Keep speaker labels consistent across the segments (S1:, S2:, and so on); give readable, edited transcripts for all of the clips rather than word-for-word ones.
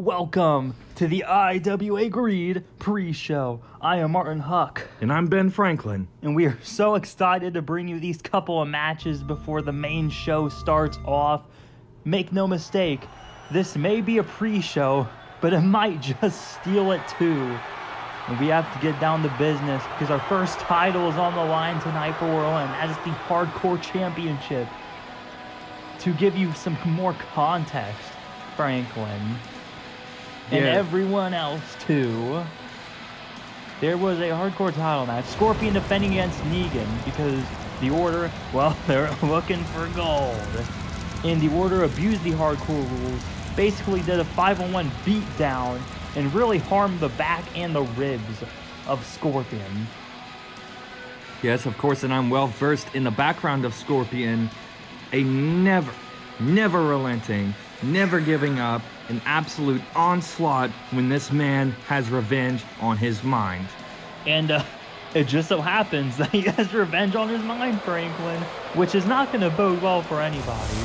S1: Welcome to the IWA Greed Pre-Show. I am Martin Huck.
S2: And I'm Ben Franklin.
S1: And we are so excited to bring you these couple of matches before the main show starts off. Make no mistake, this may be a pre-show, but it might just steal it too. And we have to get down to business because our first title is on the line tonight for World, and that is the Hardcore Championship. To give you some more context, Franklin, and everyone else too, there was a hardcore title match. Scorpion defending against Negan because the Order, well, they're looking for gold. And the Order abused the hardcore rules, basically did a 5-on-1 beatdown, and really harmed the back and the ribs of Scorpion.
S2: Yes, of course, and I'm well versed in the background of Scorpion. A never relenting, never giving up, an absolute onslaught when this man has revenge on his mind.
S1: And it just so happens that he has revenge on his mind, Franklin, which is not going to bode well for anybody.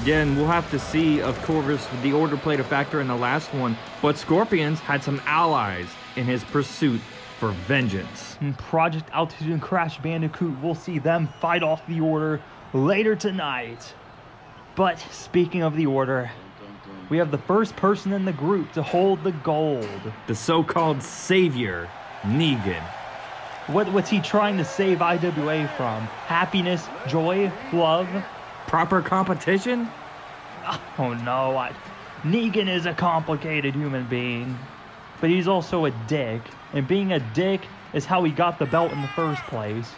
S2: Again, we'll have to see. Of course, the Order played a factor in the last one, but Scorpion's had some allies in his pursuit for vengeance.
S1: In Project Altitude and Crash Bandicoot, we'll see them fight off the Order later tonight. But speaking of the Order, we have the first person in the group to hold the gold.
S2: The so-called savior, Negan.
S1: What's he trying to save IWA from? Happiness, joy, love?
S2: Proper competition?
S1: Oh no, Negan is a complicated human being. But he's also a dick. And being a dick is how he got the belt in the first place.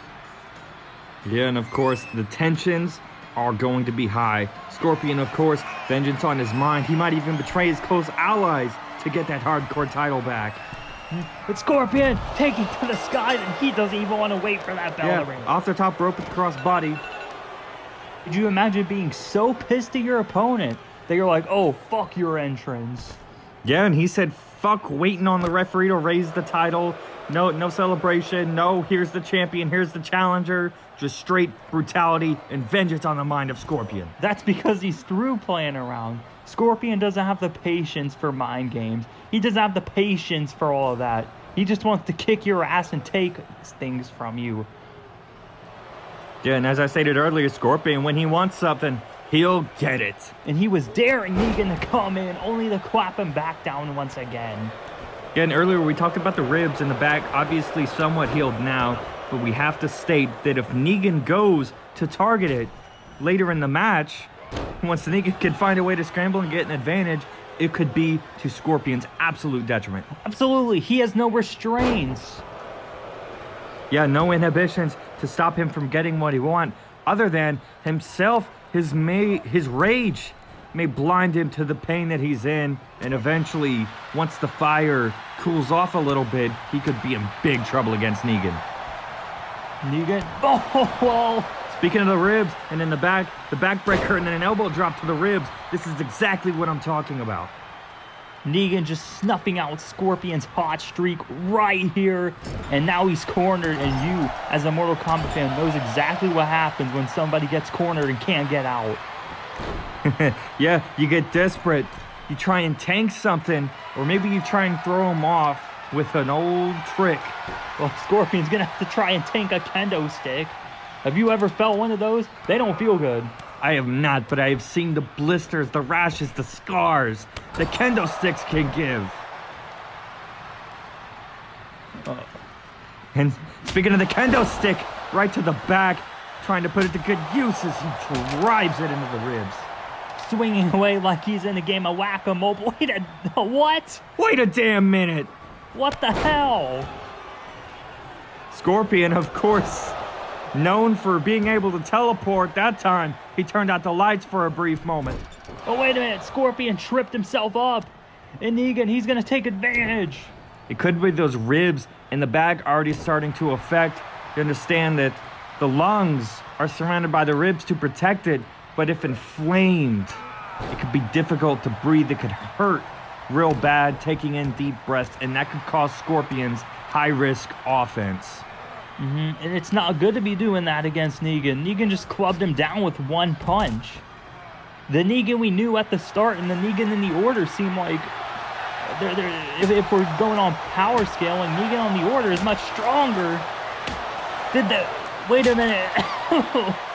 S2: Yeah, and of course, the tensions are going to be high. Scorpion, of course, vengeance on his mind. He might even betray his close allies to get that hardcore title back.
S1: But Scorpion taking to the skies, and he doesn't even want to wait for that bell to ring.
S2: Off the top rope with the crossbody.
S1: Could you imagine being so pissed at your opponent that you're like, oh, fuck your entrance?
S2: Yeah, and he said, fuck waiting on the referee to raise the title. No celebration. No, here's the champion. Here's the challenger. Just straight brutality and vengeance on the mind of Scorpion.
S1: That's because he's through playing around. Scorpion doesn't have the patience for mind games. He doesn't have the patience for all of that. He just wants to kick your ass and take things from you.
S2: Yeah, and as I stated earlier, Scorpion, when he wants something, he'll get it.
S1: And he was daring Negan to come in, only to clap him back down once again.
S2: Again, earlier we talked about the ribs and the back, obviously somewhat healed now, but we have to state that if Negan goes to target it later in the match, once Negan can find a way to scramble and get an advantage, it could be to Scorpion's absolute detriment.
S1: Absolutely, he has no restraints.
S2: Yeah, no inhibitions to stop him from getting what he wants, other than himself, his rage may blind him to the pain that he's in, and eventually, once the fire cools off a little bit, he could be in big trouble against Negan.
S1: Negan? Oh!
S2: Speaking of the ribs, and in the backbreaker, and then an elbow drop to the ribs, this is exactly what I'm talking about.
S1: Negan just snuffing out Scorpion's hot streak right here, and now he's cornered, and you, as a Mortal Kombat fan, knows exactly what happens when somebody gets cornered and can't get out.
S2: Yeah, you get desperate. You try and tank something, or maybe you try and throw him off with an old trick.
S1: Well, Scorpion's gonna have to try and tank a kendo stick. Have you ever felt one of those? They don't feel good.
S2: I have not, but I have seen the blisters, the rashes, the scars the kendo sticks can give. And speaking of the kendo stick, right to the back, trying to put it to good use as he drives it into the ribs.
S1: Swinging away like he's in a game of whack-a-mole. What?
S2: Wait a damn minute.
S1: What the hell?
S2: Scorpion, of course, known for being able to teleport. That time, he turned out the lights for a brief moment.
S1: Oh, wait a minute. Scorpion tripped himself up. And Negan, he's going to take advantage.
S2: It could be those ribs and the back already starting to affect. You understand that the lungs are surrounded by the ribs to protect it, but if inflamed, it could be difficult to breathe. It could hurt real bad, taking in deep breaths, and that could cause Scorpion's high-risk offense.
S1: And it's not good to be doing that against Negan. Negan just clubbed him down with one punch. The Negan we knew at the start and the Negan in the Order seem like, if we're going on power scaling, Negan on the Order is much stronger. Wait a minute.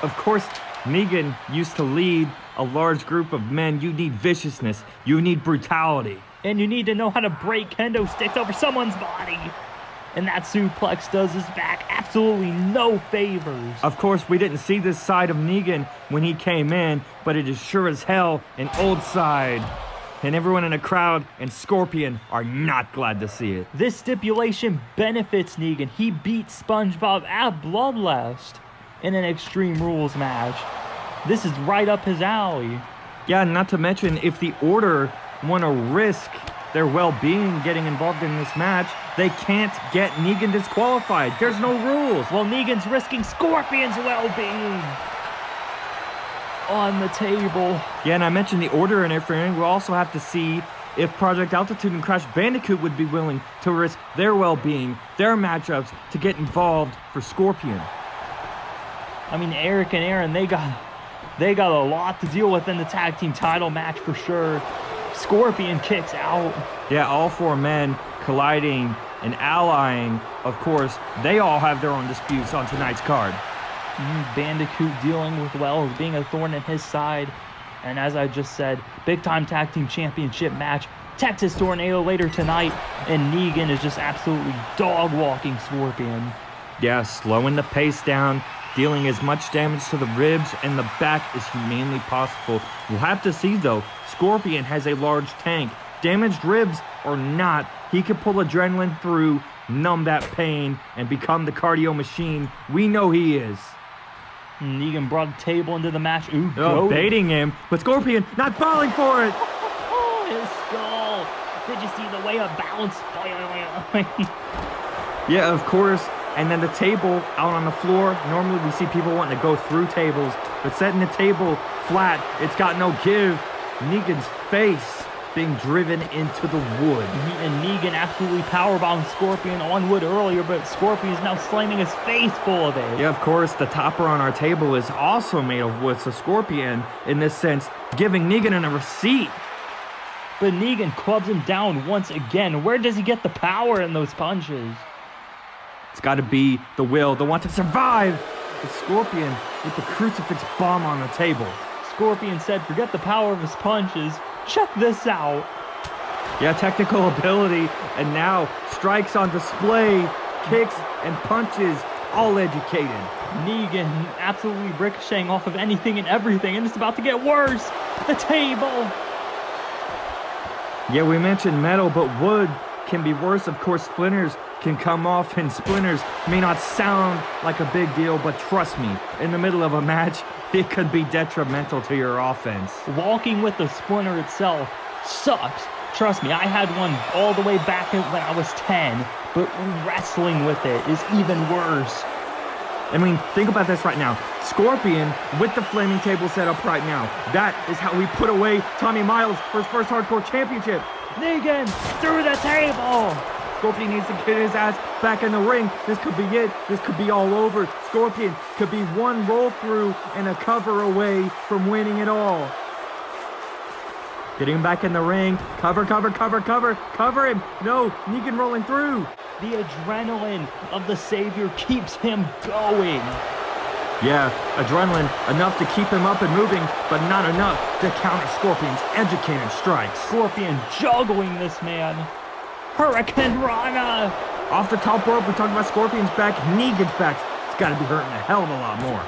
S2: Of course, Negan used to lead a large group of men. You need viciousness. You need brutality.
S1: And you need to know how to break kendo sticks over someone's body. And that suplex does his back absolutely no favors.
S2: Of course, we didn't see this side of Negan when he came in, but it is sure as hell an old side. And everyone in the crowd and Scorpion are not glad to see it.
S1: This stipulation benefits Negan. He beat SpongeBob at Bloodlust in an Extreme Rules match. This is right up his alley.
S2: Yeah, not to mention, if the Order want to risk their well-being getting involved in this match, they can't get Negan disqualified. There's no rules.
S1: Well, Negan's risking Scorpion's well-being on the table.
S2: Yeah, and I mentioned the Order and everything. We'll also have to see if Project Altitude and Crash Bandicoot would be willing to risk their well-being, their matchups, to get involved for Scorpion.
S1: I mean, Eric and Aaron, they got a lot to deal with in the tag team title match for sure. Scorpion kicks out.
S2: Yeah, all four men colliding and allying. Of course, they all have their own disputes on tonight's card.
S1: Bandicoot dealing with Wells being a thorn in his side. And as I just said, big time tag team championship match. Texas Tornado later tonight. And Negan is just absolutely dog walking Scorpion.
S2: Yeah, slowing the pace down, dealing as much damage to the ribs and the back as humanly possible. We'll have to see though. Scorpion has a large tank. Damaged ribs or not, he could pull adrenaline through, numb that pain, and become the cardio machine we know he is.
S1: Negan brought a table into the match.
S2: Baiting him, but Scorpion not falling for it.
S1: His skull. Did you see the way it bounced?
S2: Yeah, of course. And then the table out on the floor. Normally we see people wanting to go through tables, but setting the table flat, it's got no give. Negan's face being driven into the wood.
S1: And Negan absolutely powerbombed Scorpion on wood earlier, but Scorpion is now slamming his face full of it.
S2: Yeah, of course, the topper on our table is also made of wood, so Scorpion, in this sense, giving Negan a receipt.
S1: But Negan clubs him down once again. Where does he get the power in those punches?
S2: It's got to be the will, the want to survive. The Scorpion with the crucifix bomb on the table.
S1: Scorpion said, forget the power of his punches. Check this out.
S2: Yeah, technical ability, and now strikes on display, kicks and punches, all educated.
S1: Negan absolutely ricocheting off of anything and everything, and it's about to get worse. The table.
S2: Yeah, we mentioned metal, but wood can be worse. Of course, splinters can come off, and splinters may not sound like a big deal, but trust me, in the middle of a match, it could be detrimental to your offense.
S1: Walking with the splinter itself sucks. Trust me, I had one all the way back when I was 10, but wrestling with it is even worse.
S2: I mean, think about this right now. Scorpion with the flaming table set up right now. That is how we put away Tommy Miles for his first hardcore championship.
S1: Negan through the table.
S2: Scorpion needs to get his ass back in the ring. This could be it. This could be all over. Scorpion could be one roll through and a cover away from winning it all. Getting him back in the ring. Cover, cover, cover, cover. Cover him. No, Negan rolling through.
S1: The adrenaline of the Savior keeps him going.
S2: Yeah, adrenaline enough to keep him up and moving, but not enough to counter Scorpion's educated strikes.
S1: Scorpion juggling this man. Hurricane Rana.
S2: Off the top rope, we're talking about Scorpion's back, Negan's back. It's got to be hurting a hell of a lot more.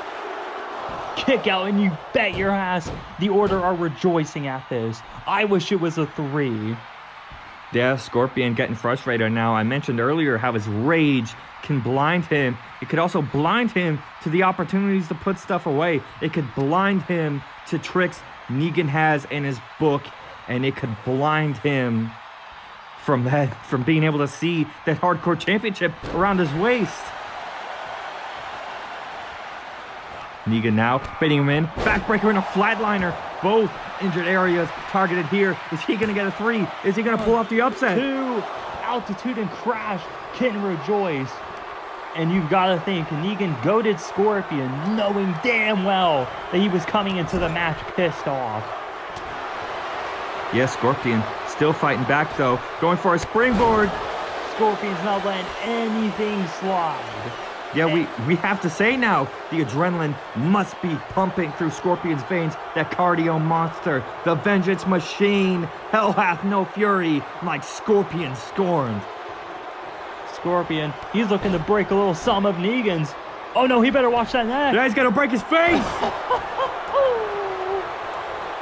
S1: Kick out, and you bet your ass the Order are rejoicing at this. I wish it was a 3.
S2: Yeah, Scorpion getting frustrated now. I mentioned earlier how his rage can blind him. It could also blind him to the opportunities to put stuff away. It could blind him to tricks Negan has in his book, and it could blind him from being able to see that hardcore championship around his waist. Negan now baiting him in. Backbreaker and a flatliner. Both injured areas targeted here. Is he going to get a 3? Is he going to pull off the upset?
S1: 2. Altitude and Crash can rejoice. And you've got to think, Negan goaded Scorpion, knowing damn well that he was coming into the match pissed off.
S2: Yeah, Scorpion still fighting back though, going for a springboard.
S1: Scorpion's not letting anything slide.
S2: Yeah, we have to say now, the adrenaline must be pumping through Scorpion's veins. That cardio monster, the vengeance machine, hell hath no fury like Scorpion scorned.
S1: Scorpion, he's looking to break a little some of Negan's. Oh no, he better watch that neck.
S2: Yeah, he's gonna break his face.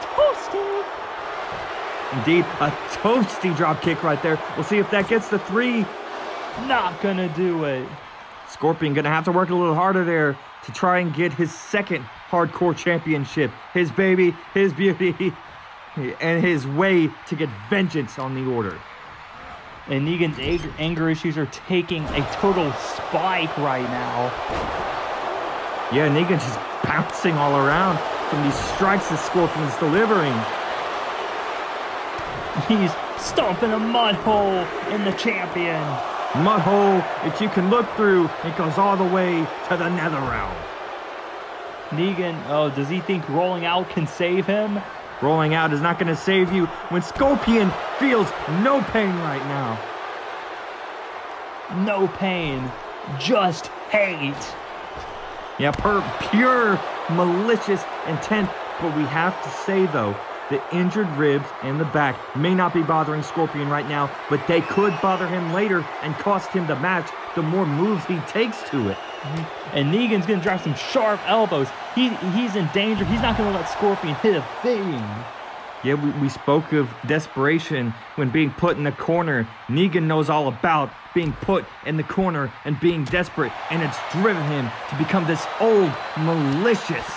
S1: Toasty.
S2: Indeed, a toasty drop kick right there. We'll see if that gets the 3.
S1: Not gonna do it.
S2: Scorpion gonna have to work a little harder there to try and get his second hardcore championship. His baby, his beauty, and his way to get vengeance on the Order.
S1: And Negan's anger issues are taking a total spike right now.
S2: Yeah, Negan's just bouncing all around from these strikes that Scorpion's delivering.
S1: He's stomping a mud hole in the champion.
S2: Mud hole that you can look through. It goes all the way to the nether realm.
S1: Negan, oh, does he think rolling out can save him?
S2: Rolling out is not going to save you when Scorpion feels no pain right now.
S1: No pain, just hate.
S2: Yeah, pure malicious intent. But we have to say, though, the injured ribs and the back may not be bothering Scorpion right now, but they could bother him later and cost him the match the more moves he takes to it.
S1: And Negan's going to drive some sharp elbows. He's in danger. He's not going to let Scorpion hit a thing.
S2: Yeah, we spoke of desperation when being put in the corner. Negan knows all about being put in the corner and being desperate, and it's driven him to become this old, malicious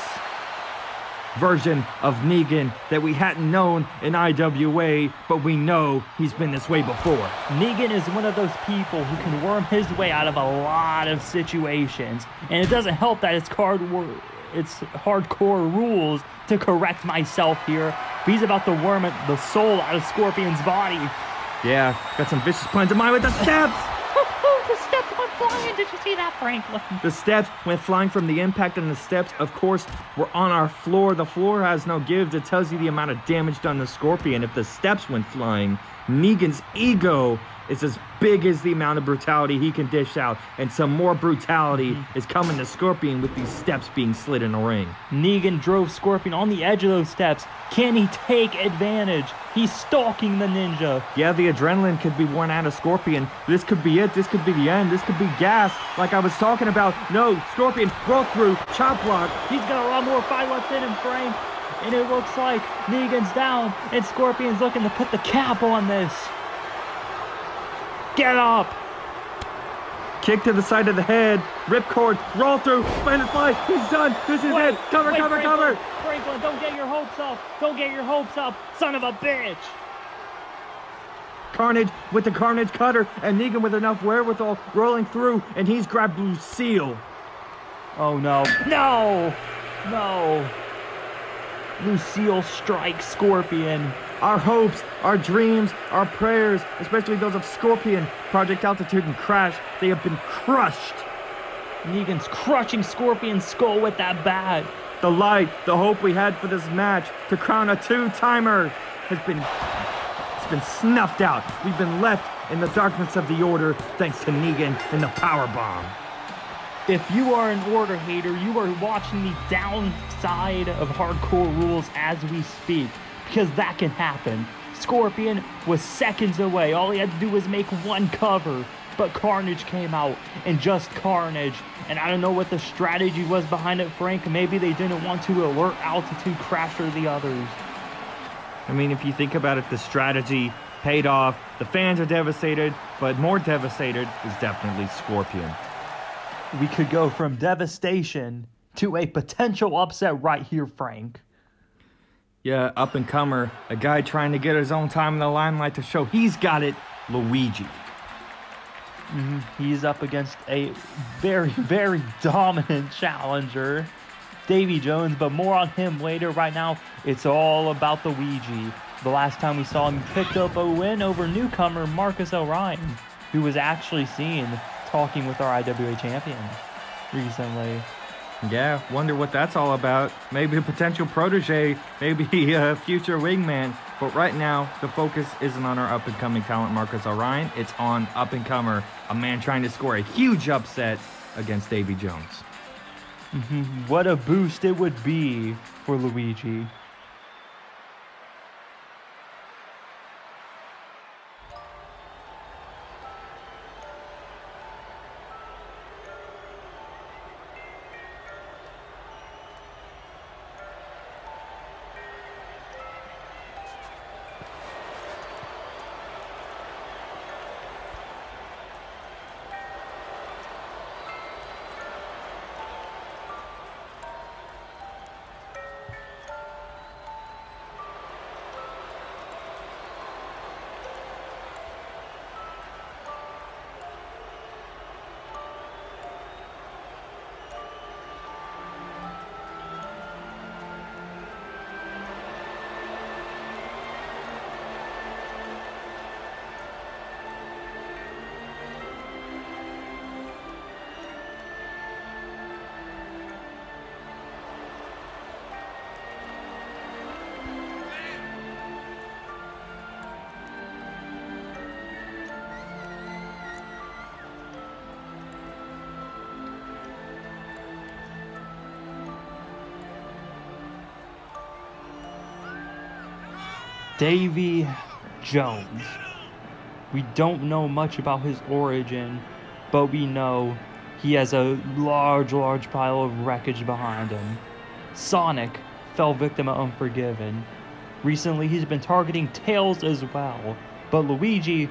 S2: version of Negan that we hadn't known in IWA, but we know he's been this way before.
S1: Negan is one of those people who can worm his way out of a lot of situations, and it doesn't help that it's hardcore rules to correct myself here, but he's about to worm the soul out of Scorpion's body.
S2: Yeah, got some vicious plans in mind with the steps!
S1: The steps went flying. Did you see that, Franklin?
S2: The steps went flying from the impact, and the steps, of course, were on our floor. The floor has no give. It tells you the amount of damage done to Scorpion. If the steps went flying, Negan's ego is as big as the amount of brutality he can dish out, and some more brutality is coming to Scorpion with these steps being slid in the ring.
S1: Negan drove Scorpion on the edge of those steps. Can he take advantage? He's stalking the ninja.
S2: Yeah, the adrenaline could be worn out of Scorpion. This could be it. This could be the end. This could be gas, like I was talking about. No, Scorpion, roll through, chop block.
S1: He's got a lot more fight left in him, Frank. And it looks like Negan's down, and Scorpion's looking to put the cap on this. Get up!
S2: Kick to the side of the head, ripcord, roll through, Spanish fly, he's done, this is it, cover, cover!
S1: Franklin, don't get your hopes up, don't get your hopes up, son of a bitch!
S2: Carnage with the Carnage cutter, and Negan with enough wherewithal rolling through, and he's grabbed Lucille.
S1: Oh no, no, no. Lucille strikes Scorpion.
S2: Our hopes, our dreams, our prayers, especially those of Scorpion, Project Altitude and Crash, they have been crushed.
S1: Negan's crushing Scorpion's skull with that bat.
S2: The light, the hope we had for this match to crown a 2-timer has been snuffed out. We've been left in the darkness of the Order thanks to Negan and the powerbomb.
S1: If you are an Order hater, you are watching the downside of hardcore rules as we speak, because that can happen. Scorpion was seconds away. All he had to do was make one cover, but Carnage came out, and just Carnage. And I don't know what the strategy was behind it, Frank. Maybe they didn't want to alert Altitude, Crasher, the others.
S2: I mean, if you think about it, the strategy paid off. The fans are devastated, but more devastated is definitely Scorpion.
S1: We could go from devastation to a potential upset right here, Frank.
S2: Yeah, up-and-comer, a guy trying to get his own time in the limelight to show he's got it, Luigi.
S1: He's up against a very, very dominant challenger, Davy Jones, but more on him later. Right now, it's all about the Luigi. The last time we saw him, he picked up a win over newcomer Marcus Orion, who was actually seen talking with our IWA champion recently.
S2: Yeah, wonder what that's all about. Maybe a potential protege, maybe a future wingman. But right now, the focus isn't on our up-and-coming talent, Marcus Orion. It's on up-and-comer, a man trying to score a huge upset against Davy Jones.
S1: What a boost it would be for Luigi. Davy Jones. We don't know much about his origin, but we know he has a large pile of wreckage behind him. Sonic fell victim of Unforgiven. Recently, he's been targeting Tails as well, but Luigi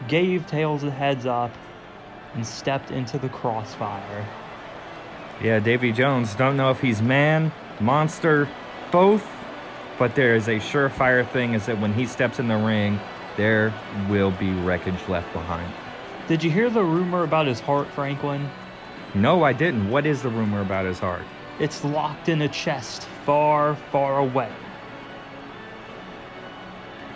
S1: gave Tails a heads up and stepped into the crossfire.
S2: Yeah, Davy Jones, don't know if he's man, monster, both. But there is a surefire thing is that when he steps in the ring, there will be wreckage left behind.
S1: Did you hear the rumor about his heart, Franklin?
S2: No, I didn't. What is the rumor about his heart?
S1: It's locked in a chest far away.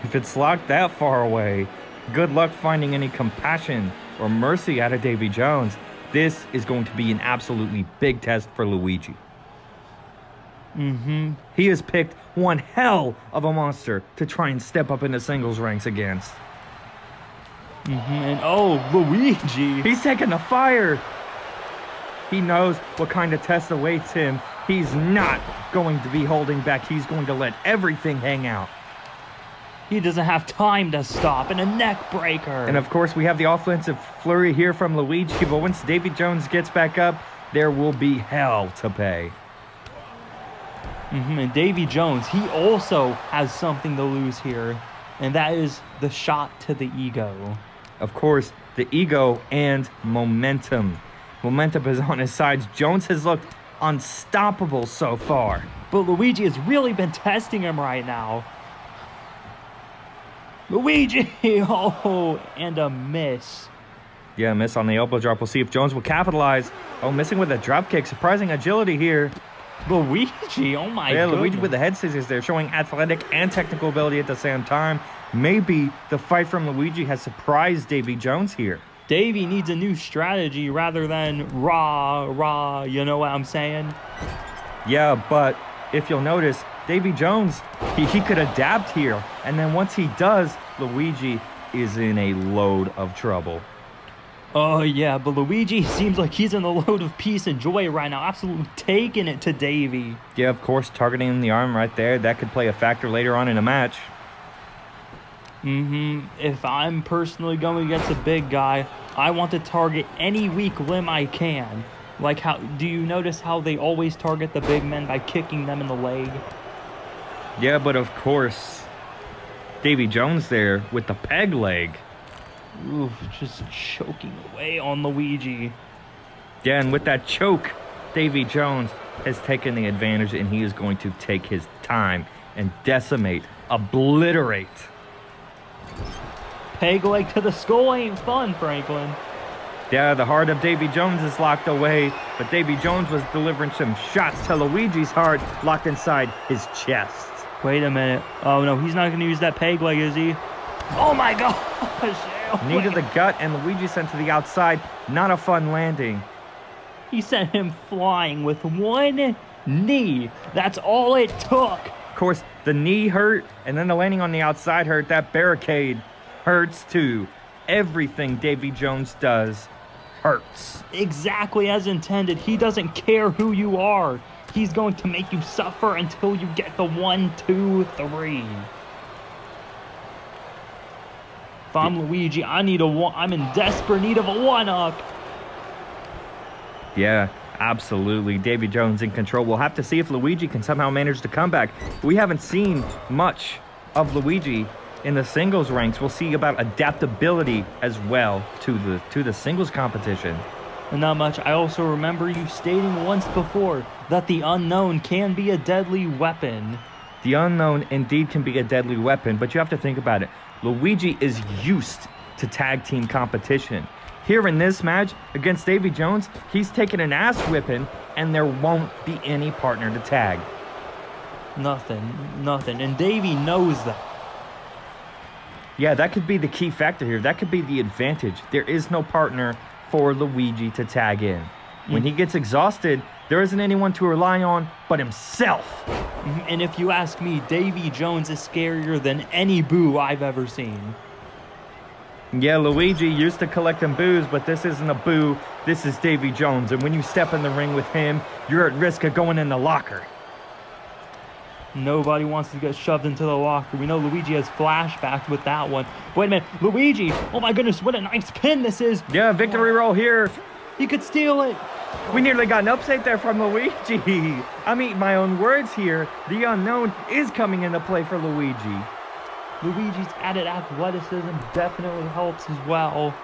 S2: If it's locked that far away, good luck finding any compassion or mercy out of Davy Jones. This is going to be an absolutely big test for Luigi. He has picked one hell of a monster to try and step up into singles ranks against.
S1: And oh, Luigi!
S2: He's taking the fire! He knows what kind of test awaits him. He's not going to be holding back. He's going to let everything hang out.
S1: He doesn't have time to stop, and a neck breaker.
S2: And of course, we have the offensive flurry here from Luigi, but once Davy Jones gets back up, there will be hell to pay.
S1: And Davy Jones, he also has something to lose here, and that is the shot to the ego.
S2: Of course, the ego and momentum. Momentum is on his side. Jones has looked unstoppable so far.
S1: But Luigi has really been testing him right now. Luigi! Oh, and a miss.
S2: Yeah, miss on the elbow drop. We'll see if Jones will capitalize. Oh, missing with a drop kick. Surprising agility here.
S1: Luigi, oh my god.
S2: Yeah, Luigi with the head scissors there, showing athletic and technical ability at the same time. Maybe the fight from Luigi has surprised Davy Jones here.
S1: Davy needs a new strategy rather than rah, you know what I'm saying?
S2: Yeah, but if you'll notice, Davy Jones, he could adapt here. And then once he does, Luigi is in a load of trouble.
S1: Oh yeah, but Luigi seems like he's in a load of peace and joy right now, absolutely taking it to Davy.
S2: Yeah, of course, targeting the arm right there, that could play a factor later on in a match.
S1: If I'm personally going against a big guy, I want to target any weak limb I can. Like how, do you notice how they always target the big men by kicking them in the leg?
S2: Yeah, but of course, Davy Jones there with the peg leg.
S1: Oof, just choking away on Luigi.
S2: Yeah, and with that choke, Davy Jones has taken the advantage, and he is going to take his time and decimate, obliterate.
S1: Peg leg to the skull ain't fun, Franklin.
S2: Yeah, the heart of Davy Jones is locked away, but Davy Jones was delivering some shots to Luigi's heart, locked inside his chest.
S1: Wait a minute. Oh no, he's not going to use that peg leg, is he? Oh my gosh!
S2: Knee to the gut, and Luigi sent to the outside. Not a fun landing.
S1: He sent him flying with one knee. That's all it took.
S2: Of course, the knee hurt, and then the landing on the outside hurt. That barricade hurts too. Everything Davy Jones does hurts.
S1: Exactly as intended. He doesn't care who you are. He's going to make you suffer until you get the 1, 2, 3. If I'm Luigi, I'm in desperate need of a 1-up.
S2: Yeah, absolutely. Davy Jones in control. We'll have to see if Luigi can somehow manage to come back. We haven't seen much of Luigi in the singles ranks. We'll see about adaptability as well to the singles competition.
S1: And not much. I also remember you stating once before that the unknown can be a deadly weapon.
S2: The unknown indeed can be a deadly weapon, but you have to think about it. Luigi is used to tag team competition. Here in this match against Davy Jones, he's taking an ass whipping, and there won't be any partner to tag.
S1: Nothing. And Davy knows that.
S2: Yeah, that could be the key factor here. That could be the advantage. There is no partner for Luigi to tag in. When he gets exhausted, there isn't anyone to rely on but himself.
S1: And if you ask me, Davy Jones is scarier than any boo I've ever seen.
S2: Yeah, Luigi used to collecting boos, but this isn't a boo. This is Davy Jones, and when you step in the ring with him, you're at risk of going in the locker.
S1: Nobody wants to get shoved into the locker. We know Luigi has flashbacks with that one. Wait a minute, Luigi! Oh my goodness, what a nice pin this is!
S2: Yeah, victory roll here.
S1: He could steal it!
S2: We nearly got an upset there from Luigi. I'm eating my own words here. The unknown is coming into play for Luigi.
S1: Luigi's added athleticism definitely helps as well.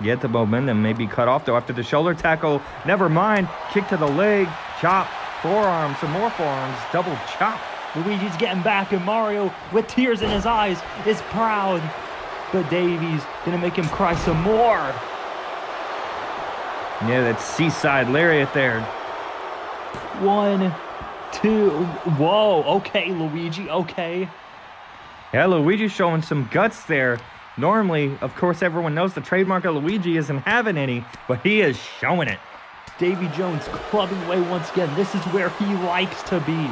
S2: Yet the momentum may be cut off though after the shoulder tackle. Never mind. Kick to the leg. Chop. Forearms. Some more forearms. Double chop.
S1: Luigi's getting back, and Mario, with tears in his eyes, is proud. But Davy's gonna make him cry some more.
S2: Yeah, that seaside lariat there.
S1: 1, 2. Whoa. Okay, Luigi. Okay.
S2: Yeah, Luigi's showing some guts there. Normally, of course, everyone knows the trademark of Luigi isn't having any, but he is showing it.
S1: Davy Jones clubbing away once again. This is where he likes to be.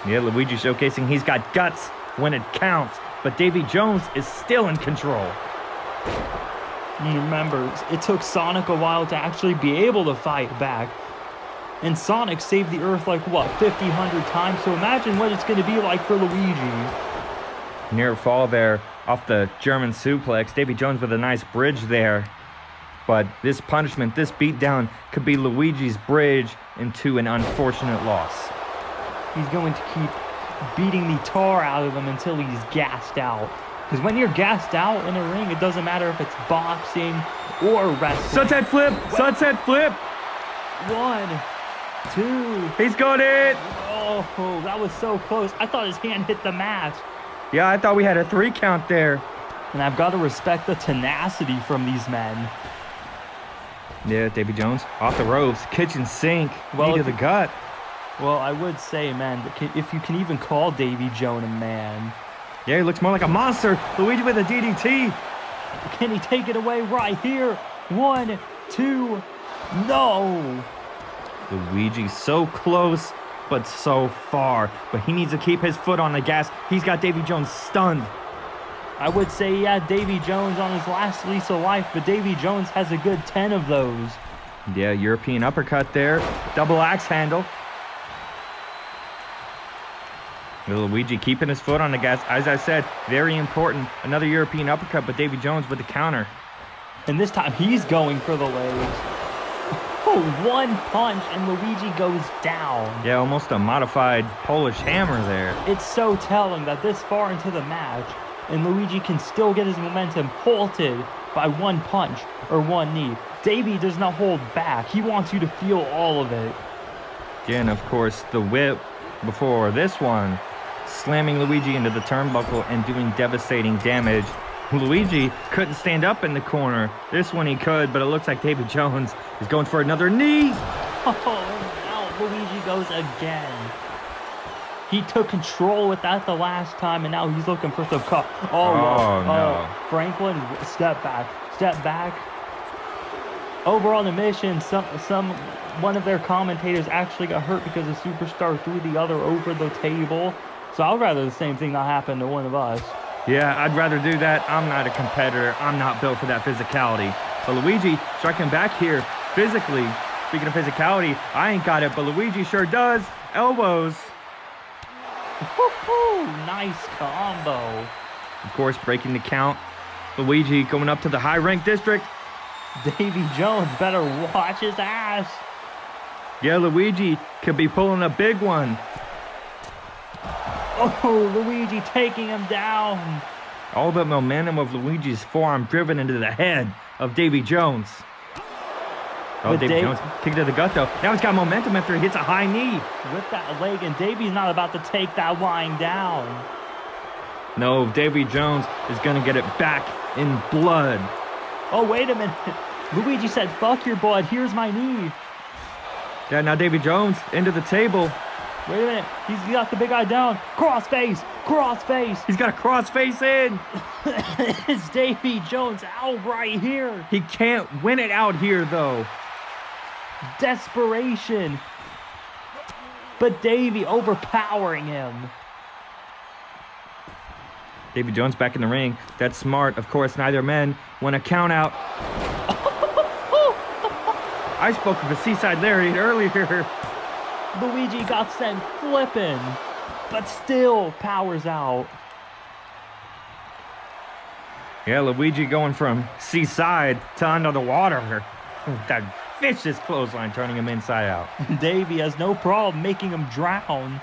S2: Yeah, Luigi showcasing he's got guts when it counts, but Davy Jones is still in control.
S1: And remember, it took Sonic a while to actually be able to fight back. And Sonic saved the Earth like, what, 50, 100 times? So imagine what it's going to be like for Luigi.
S2: Near fall there off the German suplex. Davy Jones with a nice bridge there. But this punishment, this beatdown could be Luigi's bridge into an unfortunate loss.
S1: He's going to keep beating the tar out of him until he's gassed out. Because when you're gassed out in a ring, it doesn't matter if it's boxing or wrestling.
S2: Sunset flip! Sunset flip!
S1: 1, 2.
S2: He's got it!
S1: Oh, that was so close. I thought his hand hit the mat.
S2: Yeah, I thought we had a 3 count there.
S1: And I've got to respect the tenacity from these men.
S2: Yeah, Davy Jones off the ropes, kitchen sink, knee to the gut.
S1: Well, I would say, man, if you can even call Davy Jones a man.
S2: Yeah, he looks more like a monster. Luigi with a DDT.
S1: Can he take it away right here? 1, 2, no.
S2: Luigi so close, but so far. But he needs to keep his foot on the gas. He's got Davy Jones stunned.
S1: I would say, yeah, Davy Jones on his last lease of life, but Davy Jones has a good 10 of those.
S2: Yeah, European uppercut there. Double axe handle. Luigi keeping his foot on the gas. As I said, very important. Another European uppercut, but Davy Jones with the counter.
S1: And this time he's going for the legs. Oh, 1 punch and Luigi goes down.
S2: Yeah, almost a modified Polish hammer there.
S1: It's so telling that this far into the match, and Luigi can still get his momentum halted by 1 punch or 1 knee. Davy does not hold back. He wants you to feel all of it.
S2: Again, of course, the whip before this one, slamming Luigi into the turnbuckle and doing devastating damage. Luigi couldn't stand up in the corner. This one he could, but it looks like Davy Jones is going for another knee.
S1: Oh, now Luigi goes again. He took control with that the last time, and now he's looking for some
S2: no.
S1: Franklin, step back. Over on the mission, one of their commentators actually got hurt because the superstar threw the other over the table. So I'd rather the same thing not happen to one of us.
S2: Yeah, I'd rather do that. I'm not a competitor. I'm not built for that physicality. But Luigi striking back here physically. Speaking of physicality, I ain't got it, but Luigi sure does. Elbows.
S1: Woo-hoo, nice combo.
S2: Of course, breaking the count. Luigi going up to the high-ranked district.
S1: Davy Jones better watch his ass.
S2: Yeah, Luigi could be pulling a big one.
S1: Oh, Luigi taking him down.
S2: All the momentum of Luigi's forearm driven into the head of Davy Jones. Oh, Davy Jones kick to the gut, though. Now he's got momentum after he hits a high knee.
S1: With that leg, and Davy's not about to take that lying down.
S2: No, Davy Jones is going to get it back in blood.
S1: Oh, wait a minute. Luigi said, fuck your blood, here's my knee.
S2: Yeah, now Davy Jones into the table.
S1: Wait a minute, he's got the big eye down. Crossface.
S2: He's got a crossface in.
S1: It's Davy Jones out right here.
S2: He can't win it out here, though.
S1: Desperation. But Davy overpowering him.
S2: Davy Jones back in the ring. That's smart. Of course, neither men want to count out. I spoke of a seaside lariat earlier.
S1: Luigi got sent flipping, but still powers out.
S2: Yeah, Luigi going from seaside to under the water. That vicious clothesline turning him inside out.
S1: Davy has no problem making him drown.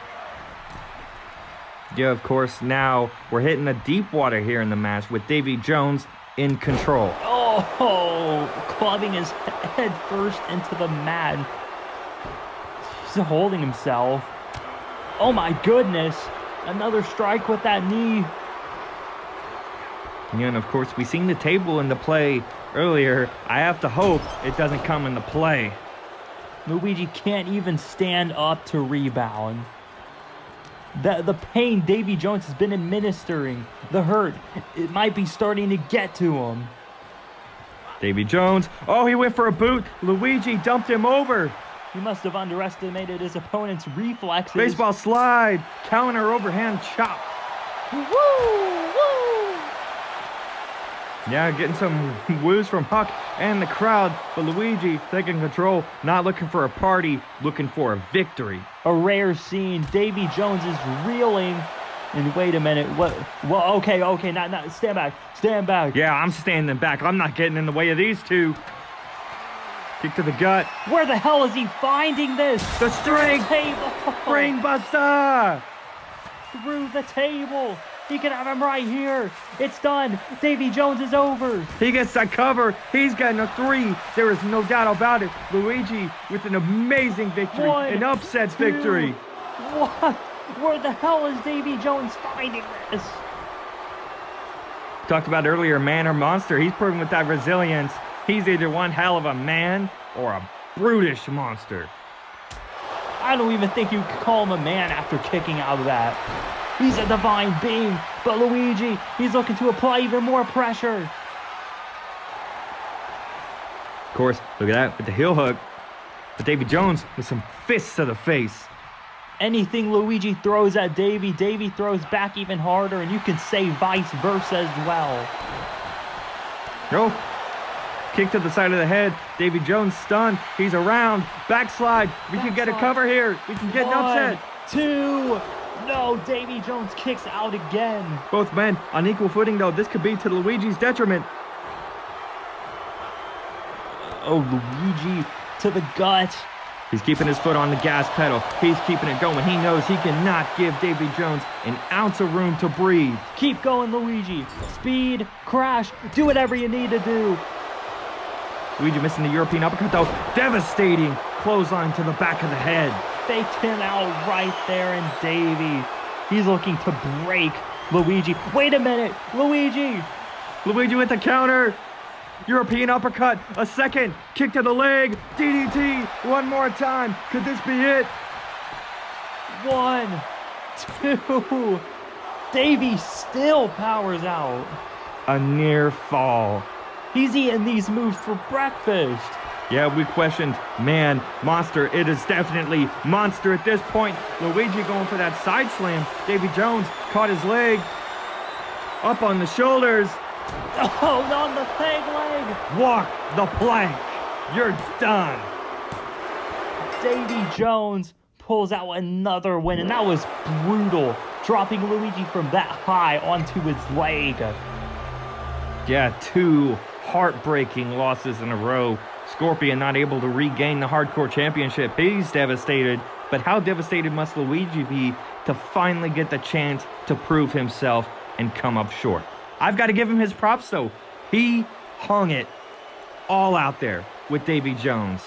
S2: Yeah, of course, now we're hitting the deep water here in the match with Davy Jones in control.
S1: Oh, clubbing his head first into the mat. He's holding himself. Oh my goodness. Another strike with that knee.
S2: Yeah, and of course, we seen the table in the play earlier. I have to hope it doesn't come into play.
S1: Luigi can't even stand up to rebound. The pain Davy Jones has been administering, the hurt, it might be starting to get to him.
S2: Davy Jones, oh, he went for a boot. Luigi dumped him over.
S1: He must have underestimated his opponent's reflexes.
S2: Baseball slide, counter overhand chop.
S1: Woo, woo.
S2: Yeah, getting some woos from Huck and the crowd, but Luigi taking control, not looking for a party, looking for a victory.
S1: A rare scene. Davy Jones is reeling. And wait a minute, what? Well, okay, not stand back.
S2: Yeah, I'm standing back. I'm not getting in the way of these two. Kick to the gut.
S1: Where the hell is he finding this?
S2: The string.
S1: Table.
S2: Brain buster.
S1: Through the table. He can have him right here. It's done. Davy Jones is over.
S2: He gets that cover. He's getting a 3. There is no doubt about it. Luigi with an amazing victory. An upset victory.
S1: What? Where the hell is Davy Jones finding this?
S2: Talked about earlier, man or monster. He's proven with that resilience. He's either one hell of a man or a brutish monster.
S1: I don't even think you could call him a man after kicking out of that. He's a divine being, but Luigi, he's looking to apply even more pressure.
S2: Of course, look at that with the heel hook. But Davy Jones with some fists to the face.
S1: Anything Luigi throws at Davy, Davy throws back even harder, and you can say vice versa as well.
S2: No. Kick to the side of the head. Davy Jones stunned. He's around. Backslide. We can get a cover here. We can get an upset.
S1: 2. No, Davy Jones kicks out again.
S2: Both men on equal footing, though. This could be to Luigi's detriment.
S1: Oh, Luigi to the gut.
S2: He's keeping his foot on the gas pedal. He's keeping it going. He knows he cannot give Davy Jones an ounce of room to breathe.
S1: Keep going, Luigi. Speed, crash, do whatever you need to do.
S2: Luigi missing the European uppercut, though. Devastating clothesline to the back of the head.
S1: Faked him out right there, and Davy, he's looking to break Luigi. Wait a minute, Luigi.
S2: Luigi with the counter. European uppercut, a second, kick to the leg, DDT, one more time. Could this be it?
S1: 1, 2. Davy still powers out.
S2: A near fall.
S1: He's eating these moves for breakfast.
S2: Yeah, we questioned, man, monster. It is definitely monster at this point. Luigi going for that side slam. Davy Jones caught his leg. Up on the shoulders.
S1: Oh, on the peg leg.
S2: Walk the plank. You're done.
S1: Davy Jones pulls out another win, and that was brutal, dropping Luigi from that high onto his leg.
S2: Yeah, 2 heartbreaking losses in a row. Scorpion not able to regain the Hardcore Championship. He's devastated, but how devastated must Luigi be to finally get the chance to prove himself and come up short? I've got to give him his props, though. He hung it all out there with Davy Jones.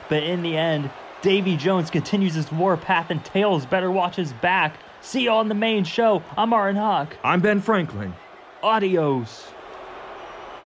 S1: But in the end, Davy Jones continues his warpath, and Tails better watch his back. See you on the main show. I'm Martin Hawk.
S2: I'm Ben Franklin.
S1: Adios.